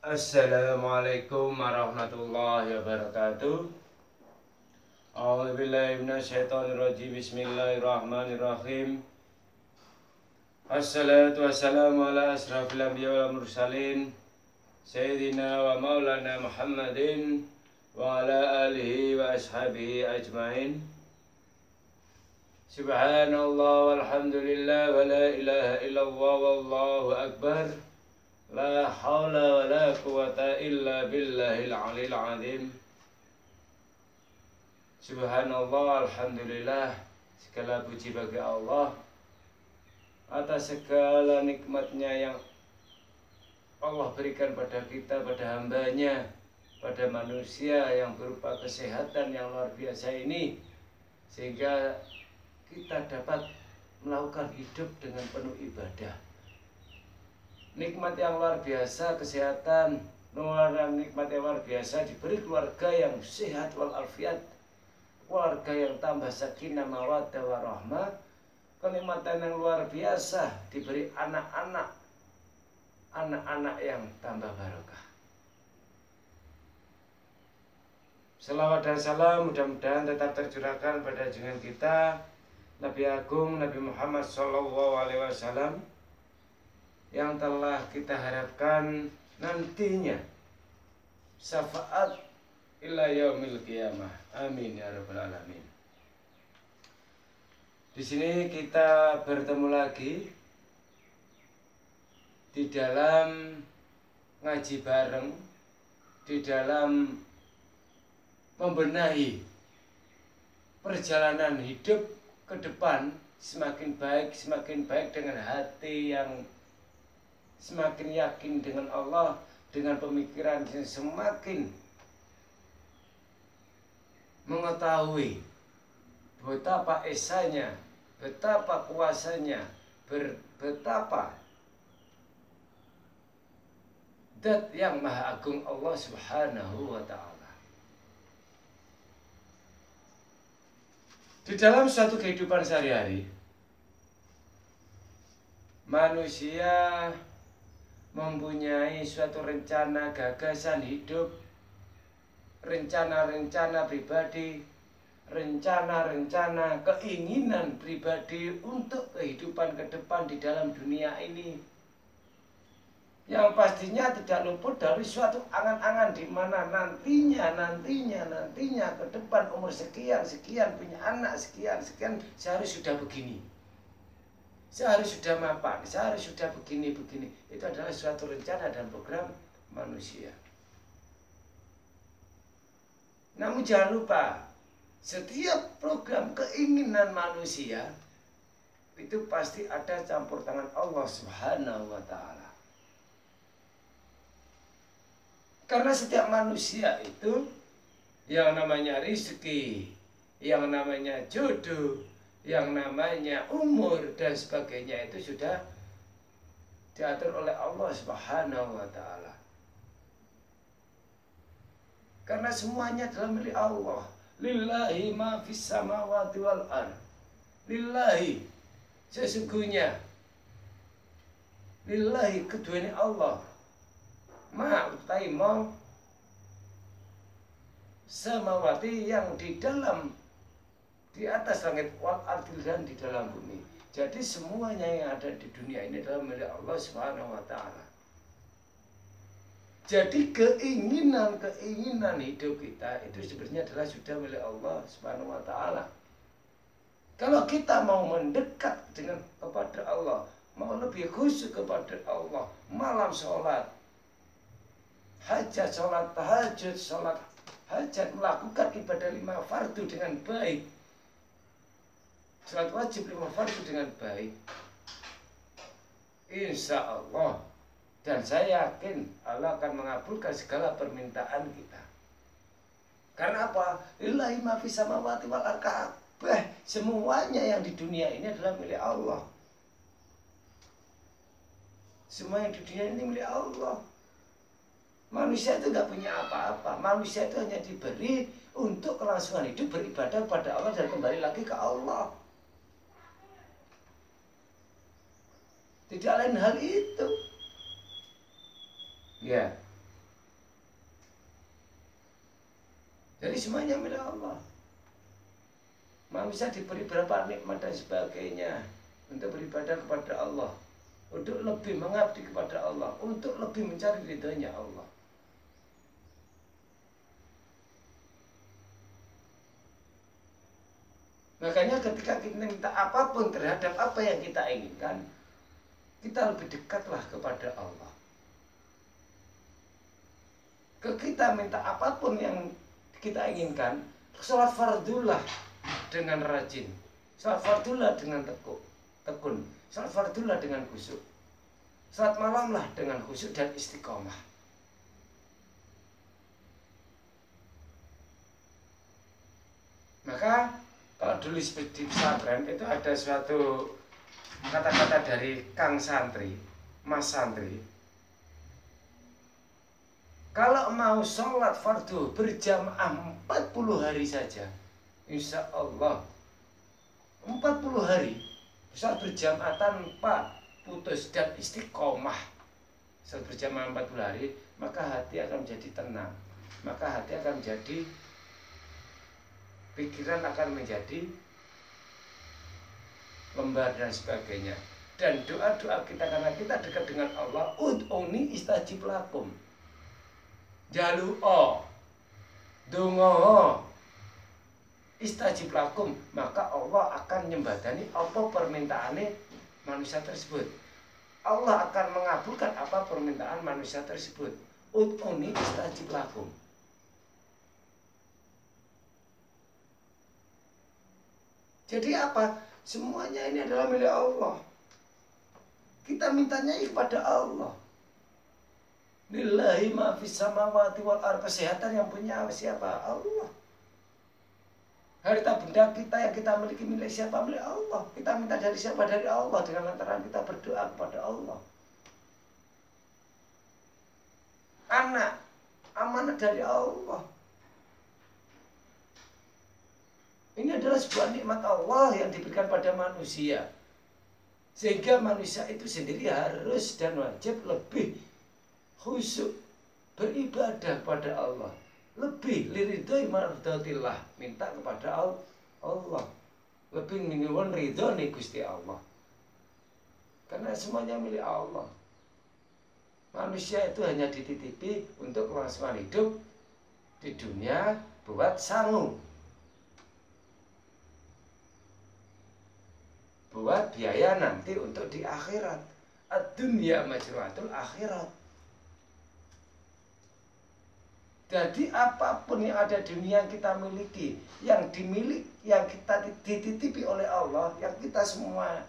Assalamualaikum warahmatullahi wabarakatuh. A'udzubillahi minasyaitonirrajim. Bismillahirrahmanirrahim. Assalatu wassalamu ala asrafil anbiya wal mursalin Sayyidina wa maulana Muhammadin wa ala alihi wa ashabihi ajmain. Subhanallah walhamdulillah wa la ilaha illallah wallahu akbar. La haula wa la quwata illa billahil alil azim. Subhanallah, alhamdulillah, segala puji bagi Allah atas segala nikmatnya yang Allah berikan pada kita, pada hambanya, pada manusia yang berupa kesehatan yang luar biasa ini, sehingga kita dapat melakukan hidup dengan penuh ibadah. Nikmat yang luar biasa, kesehatan, nikmat yang luar biasa, diberi keluarga yang sehat walafiat, keluarga yang tambah sakinah mawaddah warahmah, kenikmatan yang luar biasa, diberi anak-anak yang tambah barokah. Selawat dan salam mudah-mudahan tetap tercurahkan pada junjungan kita Nabi Agung Nabi Muhammad SAW, yang telah kita harapkan nantinya syafaat ila yaumil qiyamah. Amin ya rabbal alamin. Di sini kita bertemu lagi di dalam ngaji bareng, di dalam membenahi perjalanan hidup ke depan semakin baik dengan hati yang semakin yakin dengan Allah, dengan pemikiran yang semakin mengetahui betapa esanya, betapa kuasanya, betapa Dat yang Maha Agung Allah Subhanahu wa Ta'ala. Di dalam suatu kehidupan sehari-hari, manusia mempunyai suatu rencana, gagasan hidup, rencana-rencana pribadi, rencana-rencana keinginan pribadi untuk kehidupan ke depan di dalam dunia ini, yang pastinya tidak luput dari suatu angan-angan di mana nantinya ke depan umur sekian punya anak sekian seharusnya sudah begini, seharusnya sudah mapan, seharusnya sudah begini. Itu adalah suatu rencana dan program manusia. Namun jangan lupa, setiap program keinginan manusia itu pasti ada campur tangan Allah Subhanahu wa Ta'ala. Karena setiap manusia itu yang namanya rezeki, yang namanya jodoh, yang namanya umur dan sebagainya itu sudah diatur oleh Allah Subhanahu wa Ta'ala. Karena semuanya adalah milik Allah. Lillahi ma fis samawati wal ard. Lillahi, sesungguhnya lillahi keduanya Allah. Ma utai mau samawati yang di dalam, di atas langit, wal ardil dan di dalam bumi. Jadi semuanya yang ada di dunia ini adalah milik Allah Subhanahu wa Ta'ala. Jadi keinginan hidup kita itu sebenarnya adalah sudah milik Allah Subhanahu wa Ta'ala. Kalau kita mau mendekat kepada Allah, mau lebih khusyuk kepada Allah, malam sholat hajat, sholat tahajud, sholat hajat, melakukan ibadah 5 fardu dengan baik, sholat wajib 5 fardu dengan baik, insya Allah, dan saya yakin Allah akan mengabulkan segala permintaan kita. Karena apa? Lillahi ma fis samawati wal ard. Kabeh semuanya yang di dunia ini adalah milik Allah. Semua yang di dunia ini milik Allah. Manusia itu nggak punya apa-apa. Manusia itu hanya diberi untuk kelangsungan hidup, beribadah kepada Allah dan kembali lagi ke Allah. Tidak lain hal itu. Ya, Jadi semuanya milik Allah. Manusia diberi berapa nikmat dan sebagainya untuk beribadah kepada Allah, untuk lebih mengabdi kepada Allah, untuk lebih mencari ridhonya Allah. Makanya ketika kita minta apapun terhadap apa yang kita inginkan, kita lebih dekatlah kepada Allah. Kita minta apapun yang kita inginkan, sholat fardulah dengan rajin, sholat fardulah dengan tekun, sholat fardulah dengan khusyuk, sholat malamlah dengan khusyuk dan istiqomah. Maka kalau dulu di pesantren itu ada suatu kata-kata dari Kang Santri, Mas Santri. Kalau mau sholat fardu berjamaah 40 hari saja, insya Allah 40 hari sholat berjamaah tanpa putus dan istiqomah, sholat berjamaah 40 hari, maka hati akan menjadi tenang, maka hati akan menjadi, pikiran akan menjadi lembar dan sebagainya. Dan doa-doa kita, karena kita dekat dengan Allah, ud'uni istajib lakum, jalu'o dungo istajib lakum, maka Allah akan nyembadani apa permintaannya manusia tersebut. Allah akan mengabulkan apa permintaan manusia tersebut. Ud'uni istajib lakum. Jadi apa? Semuanya ini adalah milik Allah. Kita mintanya kepada Allah. Lillahi ma fis samawati wal ardh. Kesehatan yang punya siapa? Allah. Harta benda kita yang kita miliki milik siapa? Milik Allah. Kita minta dari siapa? Dari Allah, dengan lantaran kita berdoa kepada Allah. Anak amanah dari Allah. Ini adalah sebuah nikmat Allah yang diberikan pada manusia. Sehingga manusia itu sendiri harus dan wajib lebih khusyuk beribadah pada Allah, lebih liridhoi mardatillah, minta kepada Allah, lebih menyuwun ridhone Gusti Allah, karena semuanya milik Allah. Manusia itu hanya dititipi untuk kelangsungan hidup di dunia buat sangu, buat biaya nanti untuk di akhirat. Ad-dunya majruatul akhirat. Jadi apapun yang ada di dunia yang kita miliki, yang dimiliki, yang kita dititipi oleh Allah, yang kita semua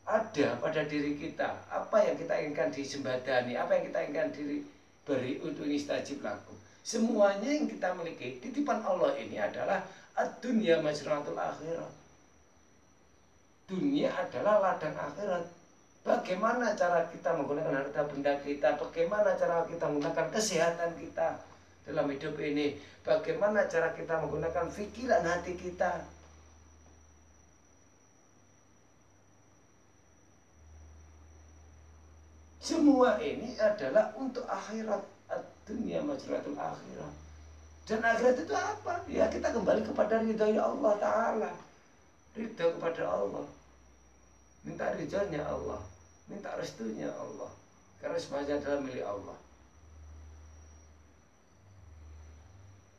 ada pada diri kita, apa yang kita inginkan disembadani, apa yang kita inginkan diberi untuk istajib lakum, semuanya yang kita miliki, titipan Allah ini adalah ad-dunya majruatul akhirat. Dunia adalah ladang akhirat. Bagaimana cara kita menggunakan harta benda kita, bagaimana cara kita menggunakan kesehatan kita dalam hidup ini, bagaimana cara kita menggunakan pikiran hati kita. Semua ini adalah untuk akhirat. Dunia majratul akhirat. Dan akhirat itu apa? Ya kita kembali kepada ridho Allah Ta'ala. Ridho kepada Allah, minta ridhonya Allah, minta restunya Allah, karena semuanya adalah milik Allah.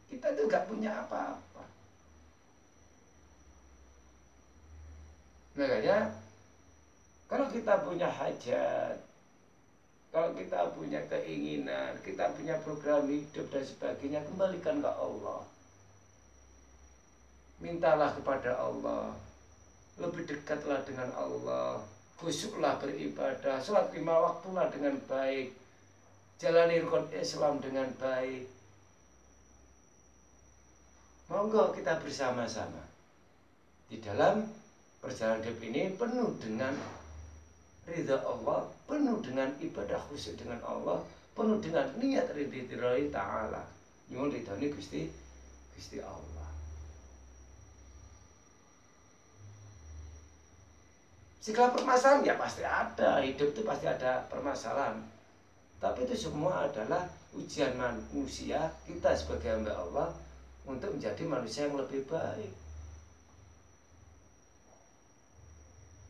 Kita itu gak punya apa-apa. Makanya kalau kita punya hajat, kalau kita punya keinginan, kita punya program hidup dan sebagainya, kembalikan ke Allah. Mintalah kepada Allah, lebih dekatlah dengan Allah, khusyuklah beribadah, sholat 5 waktulah dengan baik, jalani rukun Islam dengan baik. Monggo kita bersama-sama di dalam perjalanan hidup ini penuh dengan ridha Allah, penuh dengan ibadah khusyuk dengan Allah, penuh dengan niat ridho Ta'ala, nyuwun ridhone Gusti Allah. Segala permasalahan ya pasti ada, hidup itu pasti ada permasalahan. Tapi itu semua adalah ujian manusia, kita sebagai hamba Allah, untuk menjadi manusia yang lebih baik.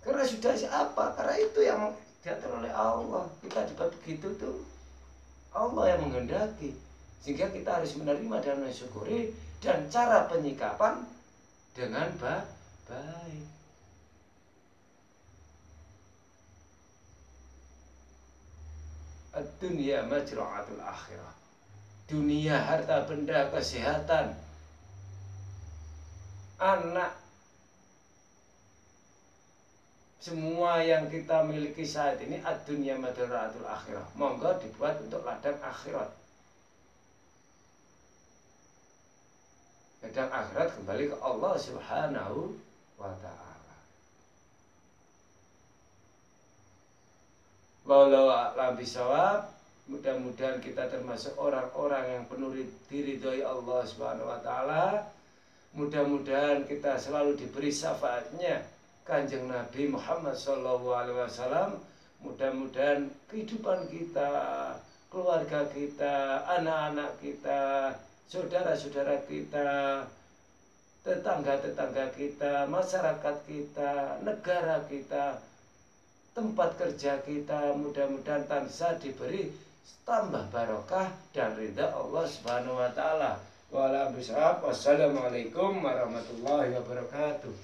Karena sudah siapa? Karena itu yang diatur oleh Allah. Kita dibuat begitu tuh Allah yang menghendaki. Sehingga kita harus menerima dan mensyukuri, dan cara penyikapan dengan baik. Dunia majra'atul akhirah. Dunia, harta benda, kesehatan, anak, semua yang kita miliki saat ini ad-dunya majra'atul akhirah. Monggo dibuat untuk ladang akhirat. Ladang akhirat kembali ke Allah Subhanahu wa ta'ala. Wallahu a'lam bishawab. Mudah-mudahan kita termasuk orang-orang yang penuh diridhoi Allah Subhanahu wa ta'ala. Mudah-mudahan kita selalu diberi syafaatnya Kanjeng Nabi Muhammad SAW. Mudah-mudahan kehidupan kita, keluarga kita, anak-anak kita, saudara-saudara kita, tetangga-tetangga kita, masyarakat kita, negara kita, tempat kerja kita, mudah-mudahan tansa diberi tambah barokah dan ridha Allah Subhanahu wa ta'ala. Wassalamualaikum warahmatullahi wabarakatuh.